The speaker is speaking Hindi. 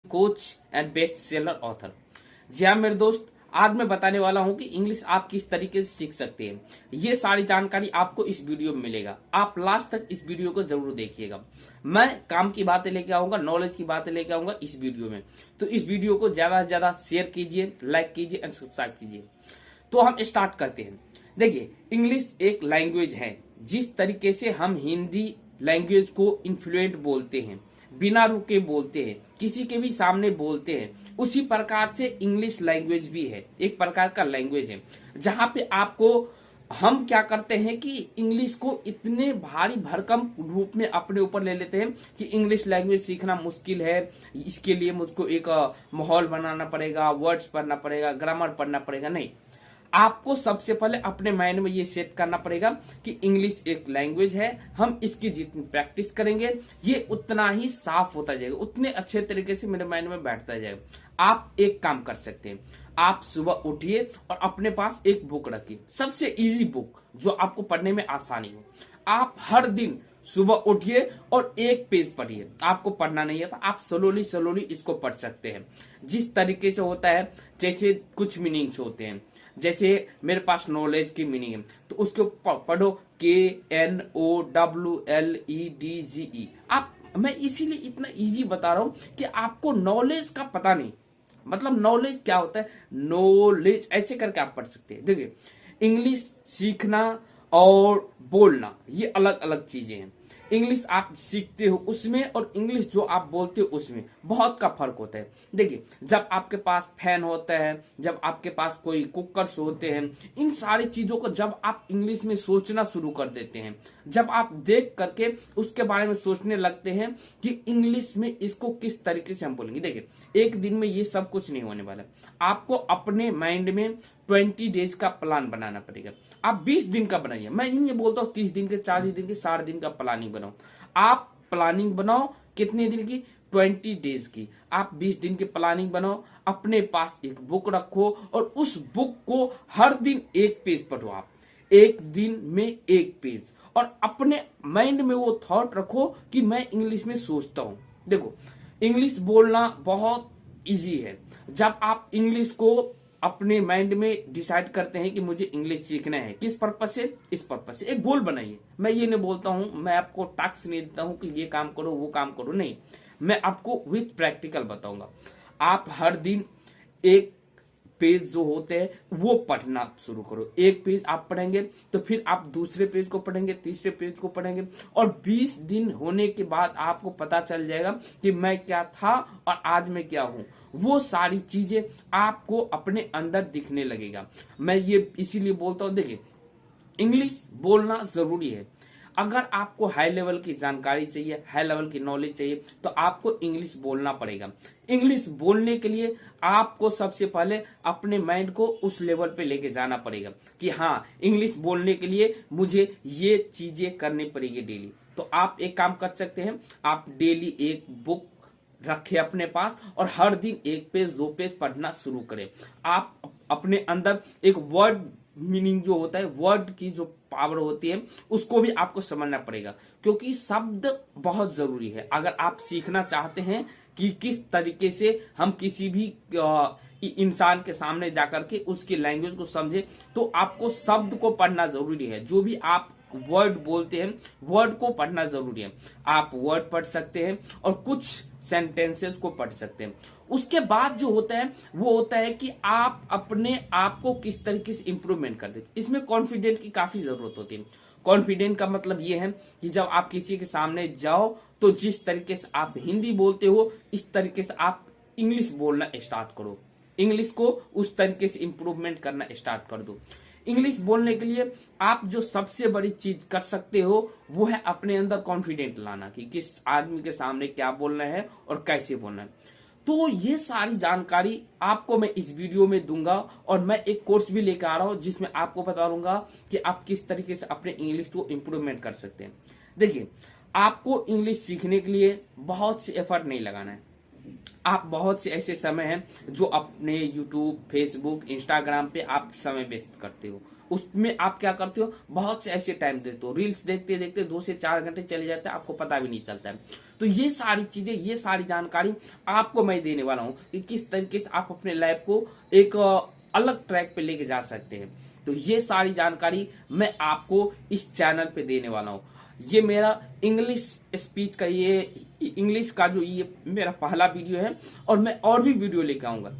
Coach and best seller author. जी हाँ मेरे दोस्त, आज मैं बताने वाला हूं कि इंग्लिश आप किस तरीके से सीख सकते हैं। ये सारी जानकारी आपको इस वीडियो में मिलेगा। आप लास्ट तक इस वीडियो को जरूर देखिएगा। मैं काम की बातें लेके आऊंगा, नॉलेज की बातें लेके आऊंगा इस वीडियो में। तो इस वीडियो को ज्यादा से ज्यादा शेयर कीजिए, लाइक कीजिए एंड सब्सक्राइब कीजिए। तो हम स्टार्ट करते हैं। देखिए, इंग्लिश एक लैंग्वेज है। जिस तरीके से हम हिंदी लैंग्वेज को इन्फ्लुएंट बोलते हैं, बिना रुके बोलते हैं, किसी के भी सामने बोलते हैं, उसी प्रकार से इंग्लिश लैंग्वेज भी है, एक प्रकार का लैंग्वेज है। जहां पे आपको हम क्या करते हैं कि इंग्लिश को इतने भारी भरकम रूप में अपने ऊपर ले लेते हैं कि इंग्लिश लैंग्वेज सीखना मुश्किल है, इसके लिए मुझको एक माहौल बनाना पड़ेगा, वर्ड्स पढ़ना पड़ेगा, ग्रामर पढ़ना पड़ेगा। नहीं, आपको सबसे पहले अपने माइंड में ये सेट करना पड़ेगा कि इंग्लिश एक लैंग्वेज है। हम इसकी जितनी प्रैक्टिस करेंगे ये उतना ही साफ होता जाएगा, उतने अच्छे तरीके से मेरे माइंड में बैठता जाएगा। आप एक काम कर सकते हैं, आप सुबह उठिए और अपने पास एक बुक रखिए, सबसे इजी बुक जो आपको पढ़ने में आसानी हो। आप हर दिन सुबह उठिए और एक पेज पढ़िए। आपको पढ़ना नहीं है तो आप स्लोली इसको पढ़ सकते हैं। जिस तरीके से होता है, जैसे कुछ मीनिंग्स होते हैं, जैसे मेरे पास नॉलेज की मीनिंग है तो उसको पढ़ो, KNOWLEDGE। आप, मैं इसीलिए इतना इजी बता रहा हूं कि आपको नॉलेज का पता नहीं, मतलब नॉलेज क्या होता है, नॉलेज ऐसे करके आप पढ़ सकते हैं। देखिए, इंग्लिश सीखना और बोलना ये अलग अलग चीजें हैं। इंग्लिश आप सीखते हो उसमें और इंग्लिश जो आप बोलते हो उसमें बहुत का फर्क होता है। देखिए, जब आपके पास फैन होता है, जब आपके पास कोई कुकर्स होते हैं, इन सारी चीजों को जब आप इंग्लिश में सोचना शुरू कर देते हैं, जब आप देख करके उसके बारे में सोचने लगते हैं कि इंग्लिश में इसको किस तरीके से हम बोलेंगे। देखिए, एक दिन में ये सब कुछ नहीं होने वाला। आपको अपने माइंड में 20 डेज का प्लान बनाना पड़ेगा। आप 20 दिन का बनाइए, मैं नहीं बोलता हूँ 30 दिन के, 40 दिन के, 60 दिन का प्लानिंग बनाओ। आप प्लानिंग बनाओ कितने दिन की, 20 डेज की। आप 20 दिन की प्लानिंग बनाओ, अपने पास एक बुक रखो और उस बुक को हर दिन एक पेज पढ़ो। आप एक दिन में एक पेज, और अपने माइंड में वो थॉट रखो कि मैं इंग्लिश में सोचता हूं। देखो, इंग्लिश बोलना बहुत इजी है। जब आप इंग्लिश को अपने माइंड में डिसाइड करते हैं कि मुझे इंग्लिश सीखना है, किस पर्पस से, इस पर्पस से एक गोल बनाइए। मैं ये नहीं बोलता हूं, मैं आपको टास्क नहीं देता हूं कि ये काम करो वो काम करो, नहीं, मैं आपको विथ प्रैक्टिकल बताऊंगा। आप हर दिन एक पेज जो होते हैं वो पढ़ना शुरू करो। एक पेज आप पढ़ेंगे तो फिर आप दूसरे पेज को पढ़ेंगे, तीसरे पेज को पढ़ेंगे, और 20 दिन होने के बाद आपको पता चल जाएगा कि मैं क्या था और आज मैं क्या हूं। वो सारी चीजें आपको अपने अंदर दिखने लगेगा। मैं ये इसीलिए बोलता हूं, देखिए, इंग्लिश बोलना जरूरी है। अगर आपको हाई लेवल की जानकारी चाहिए, हाई लेवल की नॉलेज चाहिए, तो आपको इंग्लिश बोलना पड़ेगा। इंग्लिश बोलने के लिए आपको सबसे पहले अपने माइंड को उस लेवल पे लेके जाना पड़ेगा कि हाँ, इंग्लिश बोलने के लिए मुझे ये चीजें करनी पड़ेगी डेली। तो आप एक काम कर सकते हैं, आप डेली एक बुक रखे अपने पास और हर दिन एक पेज, 2 पेज पढ़ना शुरू करें। आप अपने अंदर एक वर्ड मीनिंग जो होता है, वर्ड की जो पावर होती है, उसको भी आपको समझना पड़ेगा, क्योंकि शब्द बहुत जरूरी है। अगर आप सीखना चाहते हैं कि किस तरीके से हम किसी भी इंसान के सामने जाकर के उसकी लैंग्वेज को समझे, तो आपको शब्द को पढ़ना जरूरी है। जो भी आप वर्ड बोलते हैं, वर्ड को पढ़ना जरूरी है। आप वर्ड पढ़ सकते हैं और कुछ सेंटेंसेस को पढ़ सकते हैं। उसके बाद जो होता है वो होता है कि आप अपने आप को किस तरीके से इंप्रूवमेंट कर देते। इसमें कॉन्फिडेंट की काफी जरूरत होती है। कॉन्फिडेंट का मतलब ये है कि जब आप किसी के सामने जाओ तो जिस तरीके से आप हिंदी बोलते हो, इस तरीके से आप इंग्लिश बोलना स्टार्ट करो। इंग्लिश को उस तरीके से इंप्रूवमेंट करना स्टार्ट कर दो। इंग्लिश बोलने के लिए आप जो सबसे बड़ी चीज कर सकते हो वो है अपने अंदर कॉन्फिडेंट लाना कि किस आदमी के सामने क्या बोलना है और कैसे बोलना है। तो ये सारी जानकारी आपको मैं इस वीडियो में दूंगा, और मैं एक कोर्स भी लेकर आ रहा हूं जिसमें आपको बता दूंगा कि आप किस तरीके से अपने इंग्लिश को इंप्रूवमेंट कर सकते हैं। देखिए, आपको इंग्लिश सीखने के लिए बहुत से एफर्ट नहीं लगाना है। आप बहुत से ऐसे समय हैं जो अपने यूट्यूब, फेसबुक, इंस्टाग्राम पे आप समय वेस्ट करते हो। उसमें आप क्या करते हो, बहुत से ऐसे टाइम देते हो, रील्स देखते देखते 2 से 4 घंटे चले जाते हैं, आपको पता भी नहीं चलता है। तो ये सारी चीजें, ये सारी जानकारी आपको मैं देने वाला हूं कि किस तरीके से आप अपने लाइफ को एक अलग ट्रैक पे लेके जा सकते हैं। तो ये सारी जानकारी मैं आपको इस चैनल पे देने वाला हूं। ये मेरा इंग्लिश स्पीच का, ये इंग्लिश का जो ये मेरा पहला वीडियो है, और मैं और भी वीडियो लेके आऊंगा।